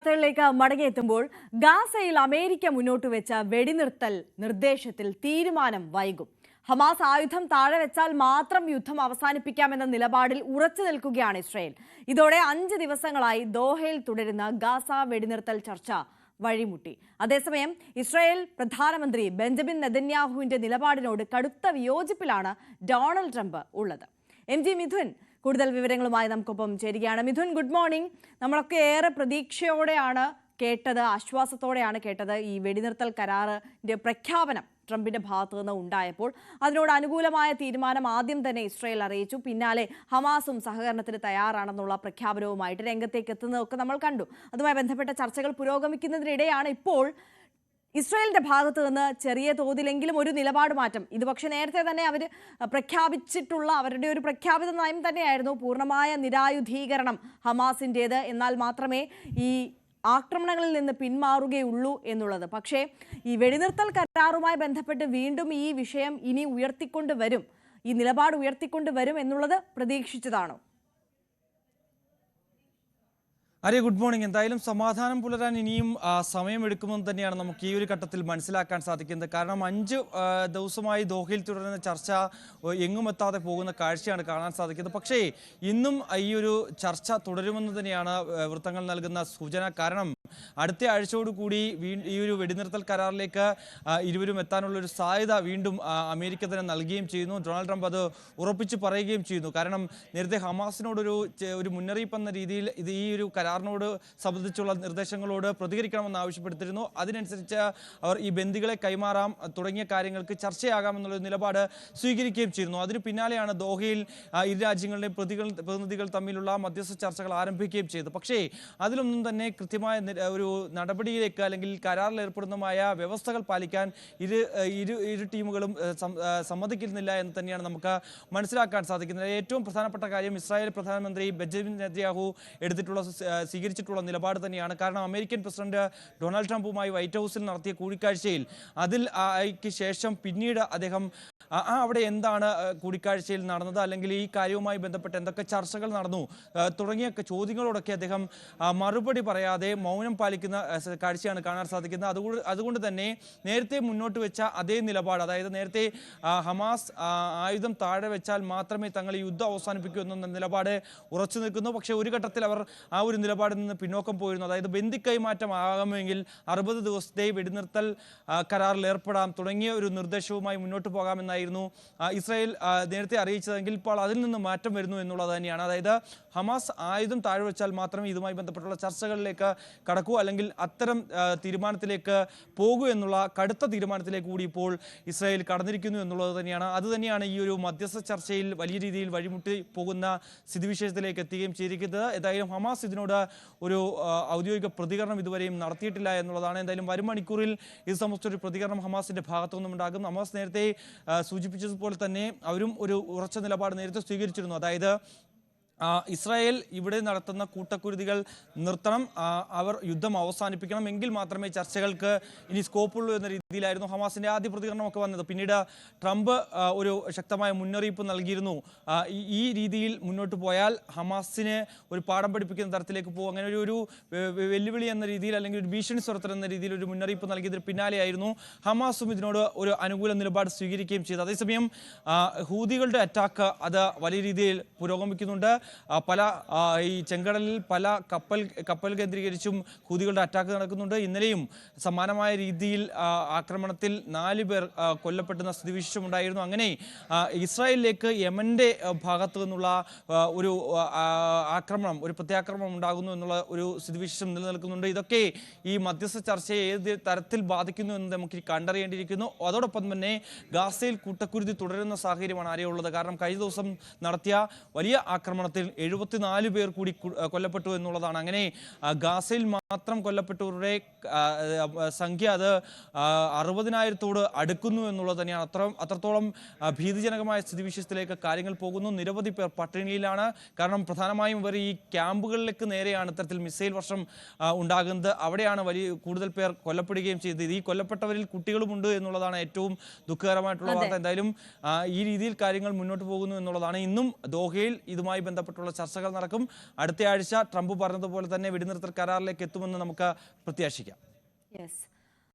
ിലേക്ക് മടങ്ങിയെത്തുമ്പോൾ ഗാസയിൽ അമേരിക്ക മുന്നോട്ട് വെച്ച വെടിനിർത്തൽ നിർദ്ദേശത്തിൽ തീരുമാനം വൈകും. ഹമാസ് ആയുധം താഴെ വെച്ചാൽ മാത്രം യുദ്ധം അവസാനിപ്പിക്കാമെന്ന നിലപാടിൽ ഉറച്ചു നിൽക്കുകയാണ് ഇസ്രായേൽ. ഇതോടെ 5 ദിവസങ്ങളായി ദോഹയിൽ തുടരുന്ന ഗാസ വെടിനിർത്തൽ ചർച്ച വഴിമുട്ടി. അതേസമയം ഇസ്രായേൽ പ്രധാനമന്ത്രി ബെഞ്ചമിൻ നെതന്യാഹുവിന്റെ നിലപാടിനോട് കടുത്ത വിയോജിപ്പിലാണ് ഡൊണാൾഡ് ട്രംപ് ഉള്ളത്. MG മിഥുൻ കൂടുതൽ വിവരങ്ങളുമായി നമുക്കൊപ്പം ചേരുകയാണ്. Mithun, good morning. നമ്മളൊക്കെ ഏറെ പ്രതീക്ഷയോടെയാണ് കേട്ടത്, ആശ്വാസത്തോടെയാണ് കേട്ടത് ഈ വെടിനിർത്തൽ കരാറിന്റെ പ്രഖ്യാപനം ട്രംപിന്റെ ഭാഗത്തു നിന്ന് ഉണ്ടായപ്പോൾ. അതിനോട് അനുകൂലമായ തീരുമാനം ആദ്യം തന്നെ ഇസ്രായേൽ അറിയിച്ചു. പിന്നാലെ ഹമാസും സഹകരണത്തിന് തയ്യാറാണെന്നുള്ള പ്രഖ്യാപനവുമായിട്ട് രംഗത്തേക്ക് എത്തുന്നതൊക്കെ നമ്മൾ കണ്ടു. അതുമായി ബന്ധപ്പെട്ട ചർച്ചകൾ പുരോഗമിക്കുന്നതിനിടെയാണ് ഇപ്പോൾ ഇസ്രായേലിന്റെ ഭാഗത്ത് നിന്ന് ചെറിയ തോതിലെങ്കിലും ഒരു നിലപാട് മാറ്റം. ഇത് പക്ഷേ നേരത്തെ തന്നെ അവർ പ്രഖ്യാപിച്ചിട്ടുള്ള അവരുടെ ഒരു പ്രഖ്യാപിത നയം തന്നെയായിരുന്നു പൂർണ്ണമായ നിരായുധീകരണം ഹമാസിൻ്റേത്, എന്നാൽ മാത്രമേ ഈ ആക്രമണങ്ങളിൽ നിന്ന് പിന്മാറുകയുള്ളൂ എന്നുള്ളത്. പക്ഷേ ഈ വെടിനിർത്തൽ കരാറുമായി ബന്ധപ്പെട്ട് വീണ്ടും ഈ വിഷയം ഇനി ഉയർത്തിക്കൊണ്ട് വരും, ഈ നിലപാട് ഉയർത്തിക്കൊണ്ട് വരും എന്നുള്ളത് പ്രതീക്ഷിച്ചതാണോ? Arya, good morning. എന്തായാലും സമാധാനം പുലരാൻ ഇനിയും സമയമെടുക്കുമെന്ന് തന്നെയാണ് നമുക്ക് ഈ ഒരു ഘട്ടത്തിൽ മനസ്സിലാക്കാൻ സാധിക്കുന്നത്. കാരണം 5 ദിവസമായി ദോഹയിൽ തുടരുന്ന ചർച്ച എങ്ങുമെത്താതെ പോകുന്ന കാഴ്ചയാണ് കാണാൻ സാധിക്കുന്നത്. പക്ഷേ ഇന്നും ഈ ഒരു ചർച്ച തുടരുമെന്ന് തന്നെയാണ് വൃത്തങ്ങൾ നൽകുന്ന സൂചന. കാരണം അടുത്ത ആഴ്ചയോടുകൂടി ഈ ഒരു വെടിനിർത്തൽ കരാറിലേക്ക് ഇരുവരും എത്താനുള്ള ഒരു സാധ്യത വീണ്ടും അമേരിക്ക തന്നെ നൽകുകയും ചെയ്യുന്നു. ഡൊണാൾഡ് ട്രംപ് അത് ഉറപ്പിച്ച് പറയുകയും ചെയ്യുന്നു. കാരണം നേരത്തെ ഹമാസിനോടൊരു മുന്നറിയിപ്പ് എന്ന രീതിയിൽ ഈ ഒരു കരാറിനോട് സംബന്ധിച്ചുള്ള നിർദ്ദേശങ്ങളോട് പ്രതികരിക്കണമെന്ന് ആവശ്യപ്പെടുത്തിയിരുന്നു. അതിനനുസരിച്ച് അവർ ഈ ബന്ദികളെ കൈമാറാം തുടങ്ങിയ കാര്യങ്ങൾക്ക് ചർച്ചയാകാമെന്നുള്ള നിലപാട് സ്വീകരിക്കുകയും ചെയ്യുന്നു. അതിന് പിന്നാലെയാണ് ദോഹയിൽ ഇരു രാജ്യങ്ങളുടെയും പ്രതിനിധികൾ തമ്മിലുള്ള മധ്യസ്ഥ ചർച്ചകൾ ആരംഭിക്കുകയും ചെയ്തത്. പക്ഷേ അതിലൊന്നും തന്നെ കൃത്യമായ ഒരു നടപടിയിലേക്ക് അല്ലെങ്കിൽ കരാറിൽ ഏർപ്പെടുന്നതുമായ വ്യവസ്ഥകൾ പാലിക്കാൻ ഇരു ടീമുകളും സമ്മതിക്കുന്നില്ല എന്ന് തന്നെയാണ് നമുക്ക് മനസ്സിലാക്കാൻ സാധിക്കുന്നത്. ഏറ്റവും പ്രധാനപ്പെട്ട കാര്യം ഇസ്രായേൽ പ്രധാനമന്ത്രി ബെഞ്ചമിൻ നെതന്യാഹു സ്വീകരിച്ചിട്ടുള്ള നിലപാട് തന്നെയാണ്. കാരണം അമേരിക്കൻ പ്രസിഡന്റ് ഡൊണാൾഡ് ട്രംപുമായി വൈറ്റ് ഹൗസിൽ നടത്തിയ കൂടിക്കാഴ്ചയിൽ ശേഷം പിന്നീട് അദ്ദേഹം അവിടെ എന്താണ് കൂടിക്കാഴ്ചയിൽ നടന്നത്, അല്ലെങ്കിൽ ഈ കാര്യവുമായി ബന്ധപ്പെട്ട് എന്തൊക്കെ ചർച്ചകൾ നടന്നു തുടങ്ങിയ ചോദ്യങ്ങളോടൊക്കെ അദ്ദേഹം മറുപടി പറയാതെ മൗനം പാലിക്കുന്ന കാഴ്ചയാണ് കാണാൻ സാധിക്കുന്നത്. അതുകൊണ്ട് തന്നെ നേരത്തെ മുന്നോട്ട് വെച്ച അതേ നിലപാട്, അതായത് നേരത്തെ ഹമാസ് ആയുധം താഴെ വെച്ചാൽ മാത്രമേ തങ്ങൾ ഈ യുദ്ധം അവസാനിപ്പിക്കൂ എന്ന നിലപാട് ഉറച്ചു നിൽക്കുന്നു. പക്ഷേ ഒരു ഘട്ടത്തിൽ അവർ ആ ഒരു നിലപാടിൽ നിന്ന് പിന്നോക്കം പോയിരുന്നു. അതായത് ബന്ദി കൈമാറ്റം ആകാമെങ്കിൽ 60 ദിവസത്തെ വെടിനിർത്തൽ കരാറിൽ ഏർപ്പെടാം തുടങ്ങിയ ഒരു നിർദ്ദേശവുമായി മുന്നോട്ട് പോകാമെന്നായിരുന്നു ഇസ്രായേൽ നേരത്തെ അറിയിച്ചതെങ്കിൽ ഇപ്പോൾ അതിൽ നിന്ന് മാറ്റം വരുന്നു എന്നുള്ളത് തന്നെയാണ്. അതായത് ഹമാസ് ആയുധം താഴെ വെച്ചാൽ മാത്രമേ ഇതുമായി ബന്ധപ്പെട്ടുള്ള ചർച്ചകളിലേക്ക് കടക്കൂ, അല്ലെങ്കിൽ അത്തരം തീരുമാനത്തിലേക്ക് പോകൂ എന്നുള്ള കടുത്ത തീരുമാനത്തിലേക്ക് കൂടി ഇപ്പോൾ ഇസ്രായേൽ കടന്നിരിക്കുന്നു എന്നുള്ളത് തന്നെയാണ്. അതുതന്നെയാണ് ഈ ഒരു മധ്യസ്ഥ ചർച്ചയിൽ വലിയ രീതിയിൽ വഴിമുട്ടി പോകുന്ന സ്ഥിതിവിശേഷത്തിലേക്ക് എത്തുകയും ചെയ്തിരിക്കുന്നത്. എന്തായാലും ഹമാസ് ഇതിനോട് ഒരു ഔദ്യോഗിക പ്രതികരണം ഇതുവരെയും നടത്തിയിട്ടില്ല എന്നുള്ളതാണ്. എന്തായാലും വരും മണിക്കൂറിൽ ഇത് സംബന്ധിച്ചൊരു പ്രതികരണം ഹമാസിന്റെ ഭാഗത്തുനിന്നും ഉണ്ടാകും. ഹമാസ് നേരത്തെ സൂചിപ്പിച്ചതുപോലെ തന്നെ അവരും ഒരു ഉറച്ച നിലപാട് നേരത്തെ സ്വീകരിച്ചിരുന്നു. അതായത് ഇസ്രായേൽ ഇവിടെ നടത്തുന്ന കൂട്ടക്കുരുതികൾ നിർത്തണം, അവർ യുദ്ധം അവസാനിപ്പിക്കണം, എങ്കിൽ മാത്രമേ ചർച്ചകൾക്ക് ഇനി സ്കോപ്പുള്ളൂ എന്ന രീതിയിലായിരുന്നു ഹമാസിന്റെ ആദ്യ പ്രതികരണമൊക്കെ വന്നത്. പിന്നീട് ട്രംപ് ഒരു ശക്തമായ മുന്നറിയിപ്പ് നൽകിയിരുന്നു. ഈ രീതിയിൽ മുന്നോട്ട് പോയാൽ ഹമാസിന് ഒരു പാഠം പഠിപ്പിക്കുന്ന തരത്തിലേക്ക് പോകും, അങ്ങനെ ഒരു വെല്ലുവിളി എന്ന രീതിയിൽ അല്ലെങ്കിൽ ഒരു ഭീഷണി സ്വരത്തിൽ എന്ന രീതിയിൽ ഒരു മുന്നറിയിപ്പ് നൽകിയതിന് പിന്നാലെയായിരുന്നു ഹമാസും ഇതിനോട് ഒരു അനുകൂല നിലപാട് സ്വീകരിക്കുകയും ചെയ്തത്. അതേസമയം ഹൂതികളുടെ അറ്റാക്ക് അത് വലിയ രീതിയിൽ പുരോഗമിക്കുന്നുണ്ട്. ഈ ചെങ്കടലിൽ പല കപ്പൽ കേന്ദ്രീകരിച്ചും ഹൂതികളുടെ അറ്റാക്ക് നടക്കുന്നുണ്ട്. ഇന്നലെയും സമാനമായ രീതിയിൽ ആക്രമണത്തിൽ 4 പേർ കൊല്ലപ്പെടുന്ന സ്ഥിതിവിശേഷം ഉണ്ടായിരുന്നു. അങ്ങനെ ഇസ്രായേലിലേക്ക് യമന്റെ ഭാഗത്തു നിന്നുള്ള ഒരു ആക്രമണം, ഒരു പ്രത്യാക്രമണം ഉണ്ടാകുന്നു എന്നുള്ള ഒരു സ്ഥിതിവിശേഷം നിലനിൽക്കുന്നുണ്ട്. ഇതൊക്കെ ഈ മധ്യസ്ഥ ചർച്ചയെ ഏത് തരത്തിൽ ബാധിക്കുന്നു എന്ന് നമുക്ക് കണ്ടറിയേണ്ടിയിരിക്കുന്നു. അതോടൊപ്പം തന്നെ ഗാസയിൽ കൂട്ടക്കുരുതി തുടരുന്ന സാഹചര്യമാണ് ആരെയുള്ളത്. കാരണം കഴിഞ്ഞ ദിവസം നടത്തിയ വലിയ ആക്രമണത്തിൽ 74 പേർ കൂടി കൊല്ലപ്പെട്ടു എന്നുള്ളതാണ്. അങ്ങനെ ഗാസയിൽ മാത്രം കൊല്ലപ്പെട്ടവരുടെ സംഖ്യ അത് 60,000-ഓട് അടുക്കുന്നു എന്നുള്ളത് തന്നെയാണ്. അത്രത്തോളം ഭീതിജനകമായ സ്ഥിതിവിശേഷത്തിലേക്ക് കാര്യങ്ങൾ പോകുന്നു. നിരവധി പേർ പട്ടിണിയിലാണ്. കാരണം പ്രധാനമായും ഇവർ ഈ ക്യാമ്പുകളിലേക്ക് നേരെയാണ് ഇത്തരത്തിൽ മിസൈൽ വർഷം ഉണ്ടാകുന്നത്. അവിടെയാണ് കൂടുതൽ പേർ കൊല്ലപ്പെടുകയും ചെയ്തത്. ഈ കൊല്ലപ്പെട്ടവരിൽ കുട്ടികളുമുണ്ട് എന്നുള്ളതാണ് ഏറ്റവും ദുഃഖകരമായിട്ടുള്ള വാർത്ത. എന്തായാലും ഈ രീതിയിൽ കാര്യങ്ങൾ മുന്നോട്ട് പോകുന്നു എന്നുള്ളതാണ്. ഇന്നും ദോഹയിൽ ഇതുമായി ബന്ധപ്പെട്ടുള്ള ചർച്ചകൾ നടക്കും. അടുത്ത ആഴ്ച ട്രംപ് പറഞ്ഞതുപോലെ തന്നെ വെടിനിർത്തൽ കരാറിലേക്ക് എത്തും എത്തുമെന്ന് നമുക്ക് പ്രത്യാശിക്കാം. യെസ്.